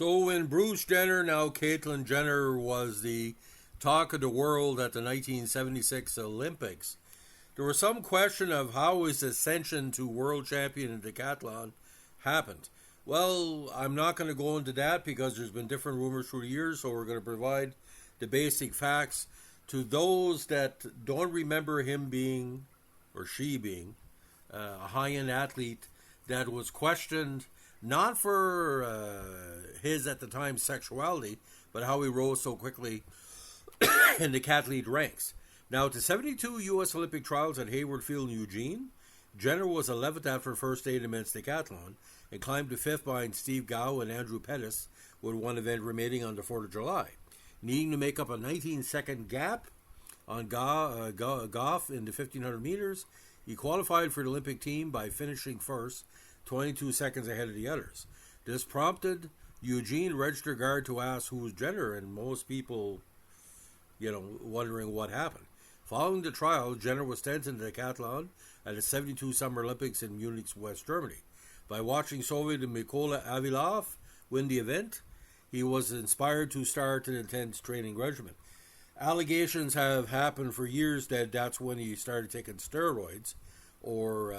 So when Bruce Jenner, now Caitlyn Jenner, was the talk of the world at the 1976 Olympics, there was some question of how his ascension to world champion in decathlon happened. Well, I'm not going to go into that because there's been different rumors through the years, so we're going to provide the basic facts to those that don't remember him being, or she being, a high-end athlete that was questioned not for his, at the time, sexuality, but how he rose so quickly in the decathlete ranks. Now, at the 72 U.S. Olympic trials at Hayward Field in Eugene, Jenner was 11th after first day in the men's decathlon and climbed to 5th behind Steve Gow and Andrew Pettis with one event remaining on the 4th of July. Needing to make up a 19-second gap on Goff in the 1,500 meters, he qualified for the Olympic team by finishing first, 22 seconds ahead of the others. This prompted Eugene register guard to ask who was Jenner, and most people, wondering what happened. Following the trial, Jenner was 10th in the decathlon at the 72 Summer Olympics in Munich, West Germany. By watching Soviet and Mykola Avilov win the event, he was inspired to start an intense training regimen. Allegations have happened for years that that's when he started taking steroids or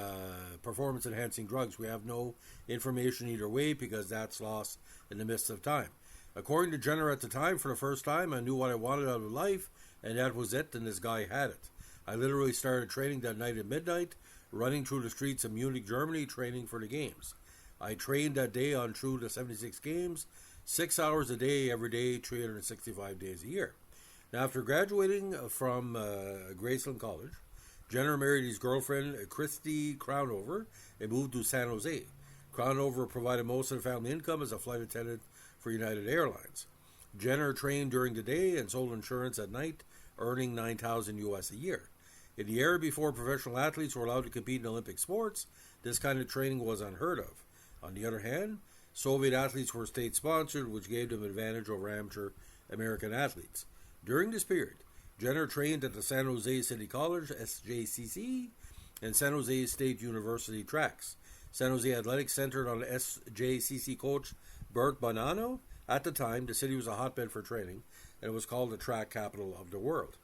performance-enhancing drugs. We have no information either way because that's lost in the midst of time. According to Jenner at the time, for the first time, I knew what I wanted out of life, and that was it, and this guy had it. I literally started training that night at midnight, running through the streets of Munich, Germany, training for the games. I trained that day on through the 76 games, 6 hours a day, every day, 365 days a year. Now, after graduating from Graceland College, Jenner married his girlfriend, Christy Crownover, and moved to San Jose. Crownover provided most of the family income as a flight attendant for United Airlines. Jenner trained during the day and sold insurance at night, earning $9,000 US a year. In the era before professional athletes were allowed to compete in Olympic sports, this kind of training was unheard of. On the other hand, Soviet athletes were state-sponsored, which gave them an advantage over amateur American athletes. During this period, Jenner trained at the San Jose City College, SJCC, and San Jose State University tracks. San Jose Athletics centered on SJCC coach Bert Bonanno. At the time, the city was a hotbed for training, and it was called the track capital of the world.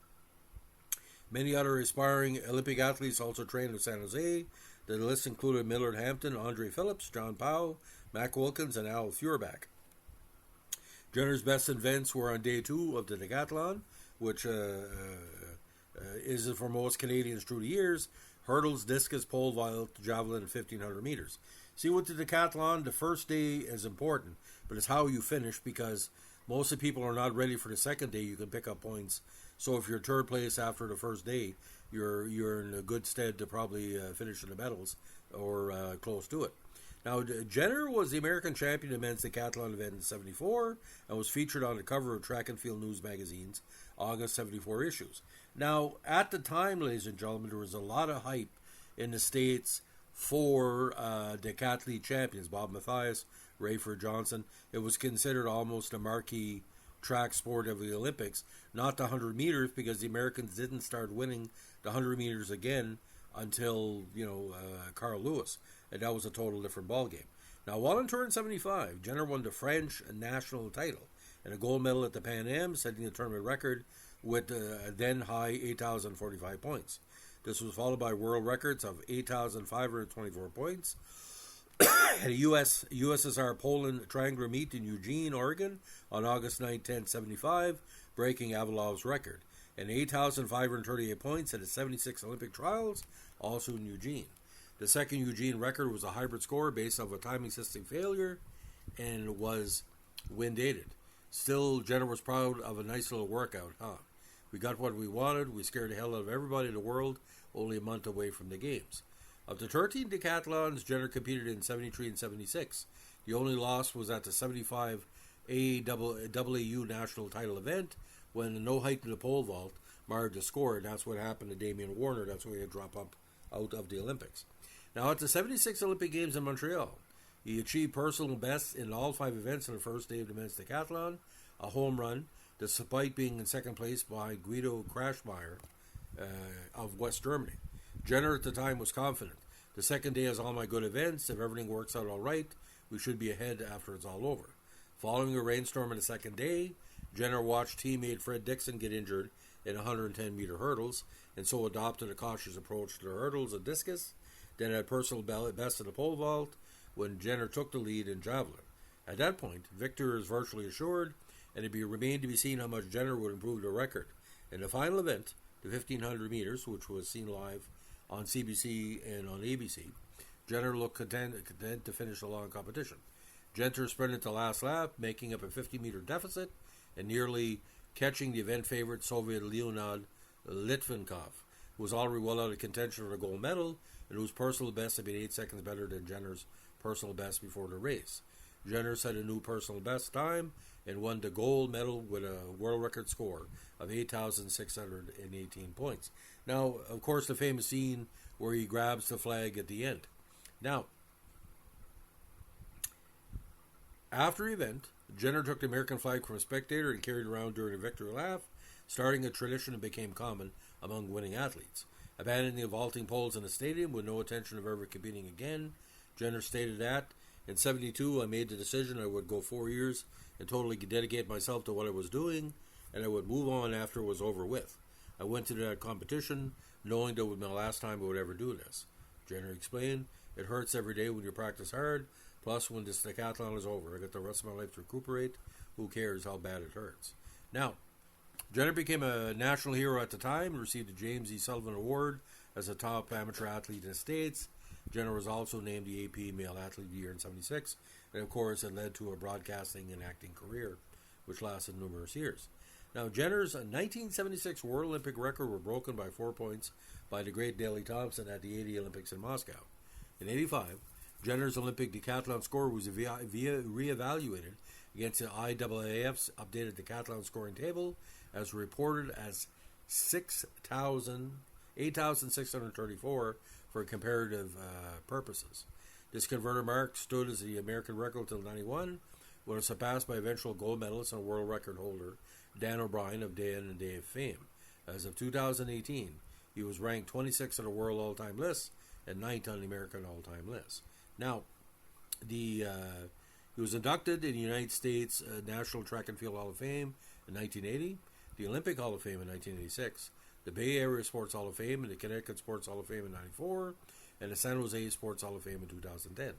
Many other aspiring Olympic athletes also trained in San Jose. The list included Millard Hampton, Andre Phillips, John Powell, Mac Wilkins, and Al Feuerbach. Jenner's best events were on day 2 of the decathlon, which is for most Canadians through the years, hurdles, discus, pole vault, javelin, and 1,500 meters. See, with the decathlon, the first day is important, but it's how you finish, because most of the people are not ready for the second day. You can pick up points. So if you're third place after the first day, you're in a good stead to probably finish in the medals or close to it. Now, Jenner was the American champion in men's decathlon event in 74 and was featured on the cover of Track and Field News magazine's August 74 issues. Now, at the time, ladies and gentlemen, there was a lot of hype in the States for decathlete champions. Bob Mathias, Rayford Johnson. It was considered almost a marquee track sport of the Olympics. Not the 100 meters, because the Americans didn't start winning the 100 meters again until, Carl Lewis. And that was a total different ballgame. Now, while in turn 75, Jenner won the French national title and a gold medal at the Pan Am, setting the tournament record with a then high 8,045 points. This was followed by world records of 8,524 points at a USSR Poland triangular meet in Eugene, Oregon on August 9, 1075, breaking Avilov's record, and 8,538 points at the 76 Olympic trials, also in Eugene. The second Eugene record was a hybrid score based off a timing system failure and was wind-aided. Still, Jenner was proud of a nice little workout, We got what we wanted. We scared the hell out of everybody in the world, only a month away from the games. Of the 13 decathlons, Jenner competed in 73 and 76. The only loss was at the 75 AAU national title event, when the no height in the pole vault marred the score, and that's what happened to Damian Warner. That's why he had dropped up out of the Olympics. Now, at the 76 Olympic Games in Montreal, he achieved personal best in all 5 events on the first day of the men's decathlon, a home run, despite being in second place behind Guido Krashmeyer of West Germany. Jenner at the time was confident. The second day has all my good events. If everything works out all right, we should be ahead after it's all over. Following a rainstorm on the second day, Jenner watched teammate Fred Dixon get injured in 110-meter hurdles, and so adopted a cautious approach to the hurdles and discus, then had personal best in the pole vault when Jenner took the lead in javelin. At that point, victory is virtually assured, and it remained to be seen how much Jenner would improve the record. In the final event, the 1,500 meters, which was seen live on CBC and on ABC, Jenner looked content to finish the long competition. Jenner sprinted to last lap, making up a 50-meter deficit and nearly catching the event favorite Soviet Leonid Litvinkov, who was already well out of contention for the gold medal and whose personal best had been 8 seconds better than Jenner's personal best before the race. Jenner set a new personal best time and won the gold medal with a world record score of 8,618 points. Now, of course, the famous scene where he grabs the flag at the end. Now, after the event, Jenner took the American flag from a spectator and carried it around during a victory lap, starting a tradition that became common among winning athletes. Abandoning the vaulting poles in the stadium with no intention of ever competing again, Jenner stated that, in 72, I made the decision I would go 4 years and totally dedicate myself to what I was doing, and I would move on after it was over with. I went to that competition knowing that it would be my last time I would ever do this. Jenner explained, it hurts every day when you practice hard, plus when this decathlon is over, I got the rest of my life to recuperate. Who cares how bad it hurts? Now, Jenner became a national hero at the time and received the James E. Sullivan Award as a top amateur athlete in the States. Jenner was also named the AP Male Athlete of the Year in 76, and of course it led to a broadcasting and acting career, which lasted numerous years. Now, Jenner's 1976 World Olympic record were broken by 4 points by the great Daley Thompson at the 80 Olympics in Moscow. In 85, Jenner's Olympic decathlon score was reevaluated against the IAAF's updated decathlon scoring table, as reported as 8,634 for comparative purposes. This converter mark stood as the American record until 91, when it was surpassed by eventual gold medalist and world record holder Dan O'Brien of Dan and Dave fame. As of 2018, he was ranked 26th on the world all-time list and 9th on the American all-time list. Now, he was inducted in the United States National Track and Field Hall of Fame in 1980, the Olympic Hall of Fame in 1986, the Bay Area Sports Hall of Fame and the Connecticut Sports Hall of Fame in 94, and the San Jose Sports Hall of Fame in 2010.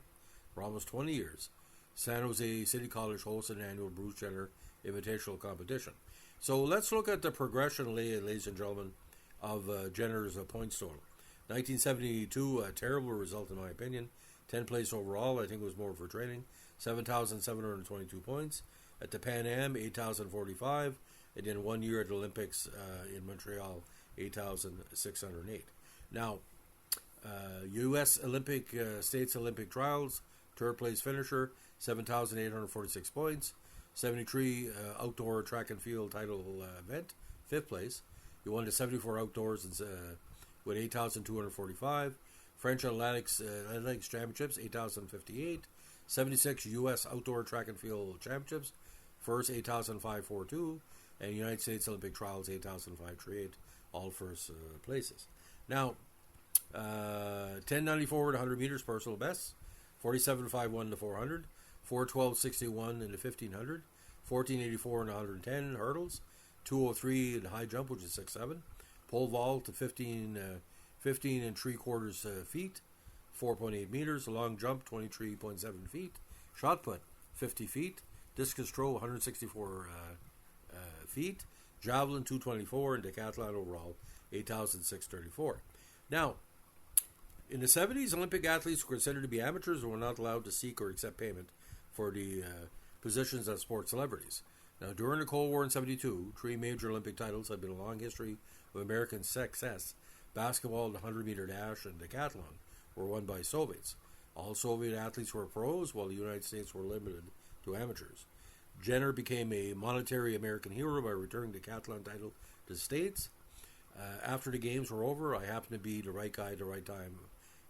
For almost 20 years, San Jose City College hosts an annual Bruce Jenner Invitational competition. So let's look at the progression, ladies and gentlemen, of Jenner's points total. 1972, a terrible result in my opinion. 10th place overall, I think it was more for training. 7,722 points. At the Pan Am, 8,045. And then 1 year at the Olympics in Montreal, 8,608. Now, U.S. Olympic States Olympic Trials, third place finisher, 7,846 points. 73 outdoor track and field title event, fifth place. He won the 74 outdoors with 8,245. French Athletics Championships, 8,058. 76 U.S. Outdoor Track and Field Championships, first 8,542. And United States Olympic Trials, 8,538, all first places. Now, 1094 to 100 meters personal best, 47.51 to 400, 412.61 in the 1500, 1484 and 110 hurdles, 203 in the high jump, which is 6'7", pole vault to 15 and 3/4 feet, 4.8 meters, long jump 23.7 feet, shot put 50 feet, discus throw 164 feet, javelin 224, and decathlon overall 8,634. Now, in the 70s, Olympic athletes were considered to be amateurs and were not allowed to seek or accept payment for the positions as sports celebrities. Now, during the Cold War in 72, 3 major Olympic titles have been a long history of American success. Basketball, the 100-meter dash, and decathlon were won by Soviets. All Soviet athletes were pros, while the United States were limited to amateurs. Jenner became a monetary American hero by returning the decathlon title to the States. After the games were over, I happened to be the right guy at the right time,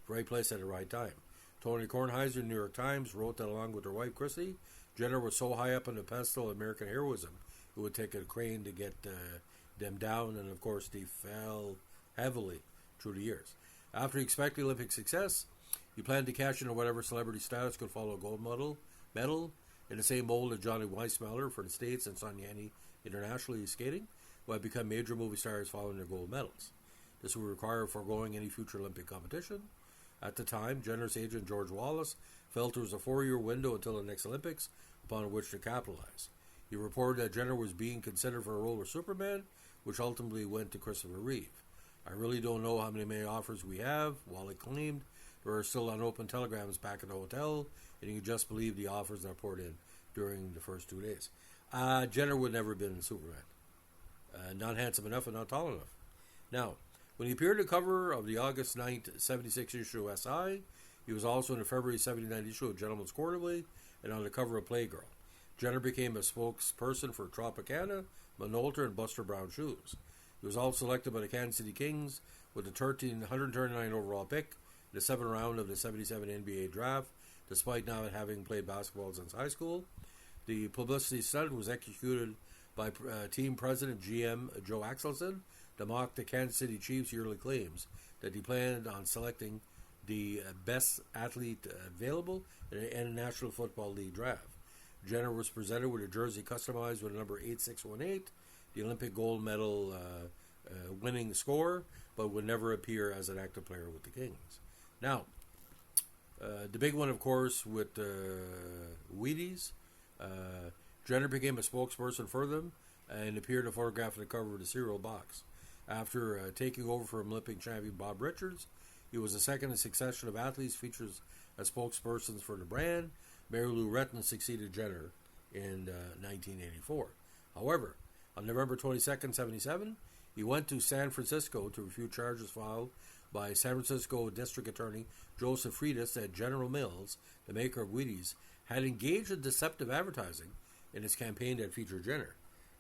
right place at the right time. Tony Kornheiser, the New York Times, wrote that along with her wife, Chrissy, Jenner was so high up on the pedestal of American heroism, it would take a crane to get them down, and of course they fell heavily through the years. After he expected Olympic success, he planned to cash in on whatever celebrity status could follow a gold medal, in the same mold as Johnny Weissmuller for the States and Son Yanni internationally skating, who had become major movie stars following their gold medals. This would require foregoing any future Olympic competition. At the time, Jenner's agent George Wallace felt there was a 4-year window until the next Olympics upon which to capitalize. He reported that Jenner was being considered for a role with Superman, which ultimately went to Christopher Reeve. I really don't know how many offers we have, Wally claimed. There are still unopened telegrams back at the hotel, and you can just believe the offers that poured in during the first 2 days. Jenner would never have been Superman. Not handsome enough and not tall enough. Now, when he appeared on the cover of the August 9th, 76 issue of SI, he was also in the February 79 issue of Gentleman's Quarterly and on the cover of Playgirl. Jenner became a spokesperson for Tropicana, Minolta, and Buster Brown shoes. He was also selected by the Kansas City Kings with the 139 overall pick in the 7th round of the 77 NBA draft, despite not having played basketball since high school. The publicity stunt was executed by team president GM Joe Axelson to mock the Kansas City Chiefs' yearly claims that he planned on selecting the best athlete available in the National Football League draft. Jenner was presented with a jersey customized with a number 8618, the Olympic gold medal winning score, but would never appear as an active player with the Kings. Now, the big one, of course, with Wheaties. Jenner became a spokesperson for them and appeared to photograph on the cover of the cereal box. After taking over from Olympic champion Bob Richards, he was the second in a succession of athletes featured as spokespersons for the brand. Mary Lou Retton succeeded Jenner in 1984. However, on November 22nd, 1977, he went to San Francisco to refute charges filed by San Francisco District Attorney Joseph Freitas that General Mills, the maker of Wheaties, had engaged in deceptive advertising in his campaign that featured Jenner.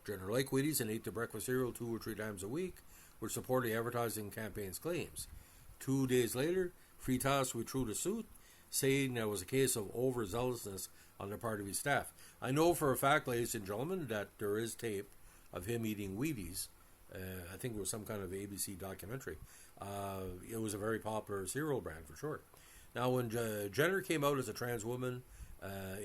Jenner liked Wheaties and ate the breakfast cereal 2 or 3 times a week, which supported the advertising campaign's claims. 2 days later, Freitas withdrew the suit, saying that it was a case of overzealousness on the part of his staff. I know for a fact, ladies and gentlemen, that there is tape of him eating Wheaties. I think it was some kind of ABC documentary. It was a very popular cereal brand for sure. Now, when Jenner came out as a trans woman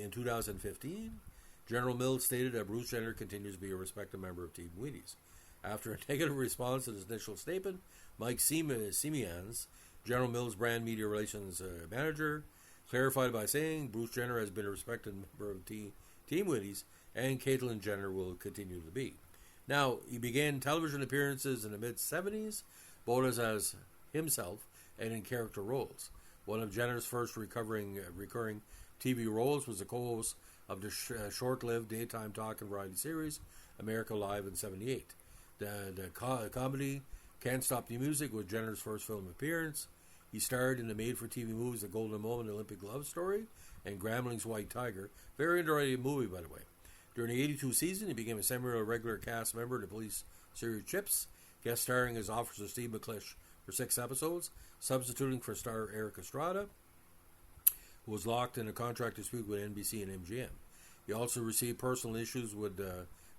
in 2015, General Mills stated that Bruce Jenner continues to be a respected member of Team Wheaties. After a negative response to his initial statement, Mike Simeons, General Mills' brand media relations manager, clarified by saying Bruce Jenner has been a respected member of Team Wheaties, and Caitlyn Jenner will continue to be. Now, he began television appearances in the mid-70s, both as himself and in character roles. One of Jenner's first recurring TV roles was the co-host of the short-lived daytime talk and variety series America Live in '78. The comedy Can't Stop the Music was Jenner's first film appearance. He starred in the made-for-TV movies The Golden Moment, Olympic Love Story, and Grambling's White Tiger. Very underrated movie, by the way. During the '82 season, he became a semi-regular cast member of the police series Chips, guest starring as Officer Steve McClish for 6 episodes, substituting for star Eric Estrada, who was locked in a contract dispute with NBC and MGM. He also received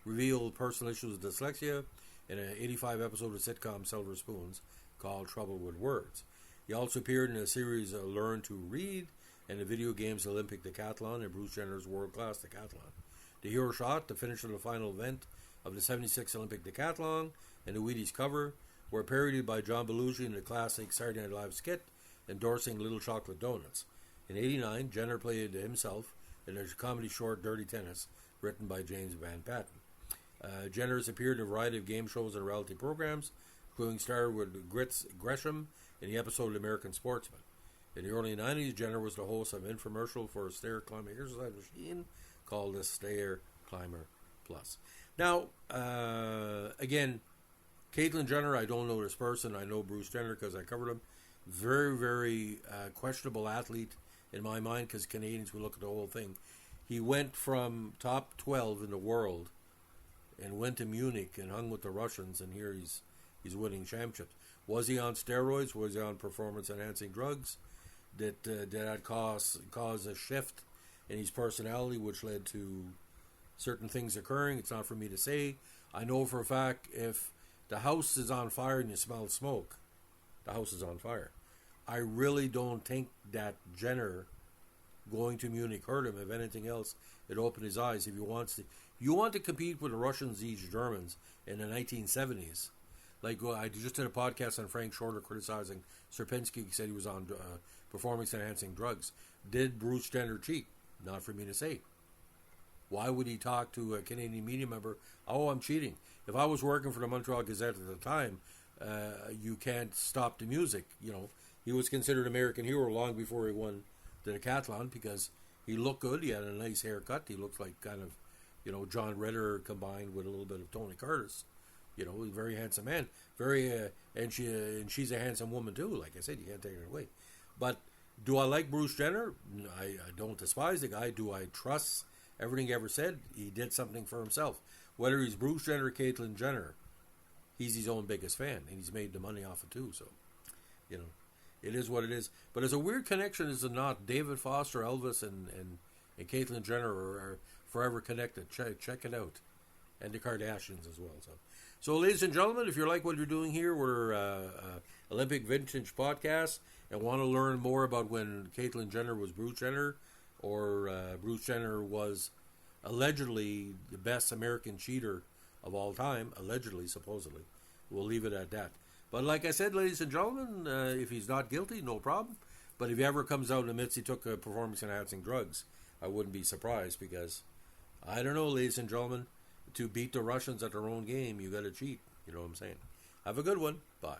revealed personal issues with dyslexia in an 85 episode of sitcom Silver Spoons called Trouble with Words. He also appeared in a series Learn to Read and the video games Olympic Decathlon and Bruce Jenner's World Class Decathlon. The hero shot, the finish of the final event of the '76 Olympic Decathlon, and the Wheaties cover were parodied by John Belushi in the classic Saturday Night Live skit endorsing Little Chocolate Donuts. In '89, Jenner played himself in a comedy short Dirty Tennis, written by James Van Patten. Jenner has appeared in a variety of game shows and reality programs, including star with Gresham in the episode American Sportsman. In the early 90s, Jenner was the host of an infomercial for a stair climbing exercise machine called the Stair Climber Plus. Now, again, Caitlyn Jenner, I don't know this person. I know Bruce Jenner because I covered him. Very, very questionable athlete in my mind because Canadians would look at the whole thing. He went from top 12 in the world and went to Munich and hung with the Russians, and here he's winning championships. Was he on steroids? Was he on performance-enhancing drugs? Did that cause a shift in his personality, which led to certain things occurring? It's not for me to say. I know for a fact if the house is on fire and you smell smoke, the house is on fire. I really don't think that Jenner going to Munich hurt him. If anything else, it opened his eyes. If he wants to, you want to compete with the Russians, these Germans in the 1970s. Like I just did a podcast on Frank Shorter criticizing Sierpinski. He said he was on performance-enhancing drugs. Did Bruce Jenner cheat? Not for me to say. Why would he talk to a Canadian media member? Oh, I'm cheating. If I was working for the Montreal Gazette at the time, you can't stop the music. You know, he was considered American hero long before he won the Decathlon because he looked good. He had a nice haircut. He looked like kind of, you know, John Ritter combined with a little bit of Tony Curtis. You know, he's a very handsome man. And she's a handsome woman too. Like I said, you can't take it away. But do I like Bruce Jenner? I don't despise the guy. Do I trust everything he ever said? He did something for himself. Whether he's Bruce Jenner or Caitlyn Jenner, he's his own biggest fan, and he's made the money off it too. So, you know, it is what it is. But it's a weird connection, is it not? David Foster, Elvis, and Caitlyn Jenner are forever connected. Check it out. And the Kardashians as well. So, ladies and gentlemen, if you like what you're doing here, we're Olympic Vintage Podcast, and want to learn more about when Caitlyn Jenner was Bruce Jenner, or Bruce Jenner was allegedly the best American cheater of all time, allegedly, supposedly. We'll leave it at that. But like I said, ladies and gentlemen, if he's not guilty, no problem. But if he ever comes out and admits he took performance-enhancing drugs, I wouldn't be surprised because, I don't know, ladies and gentlemen, to beat the Russians at their own game, you got to cheat. You know what I'm saying? Have a good one. Bye.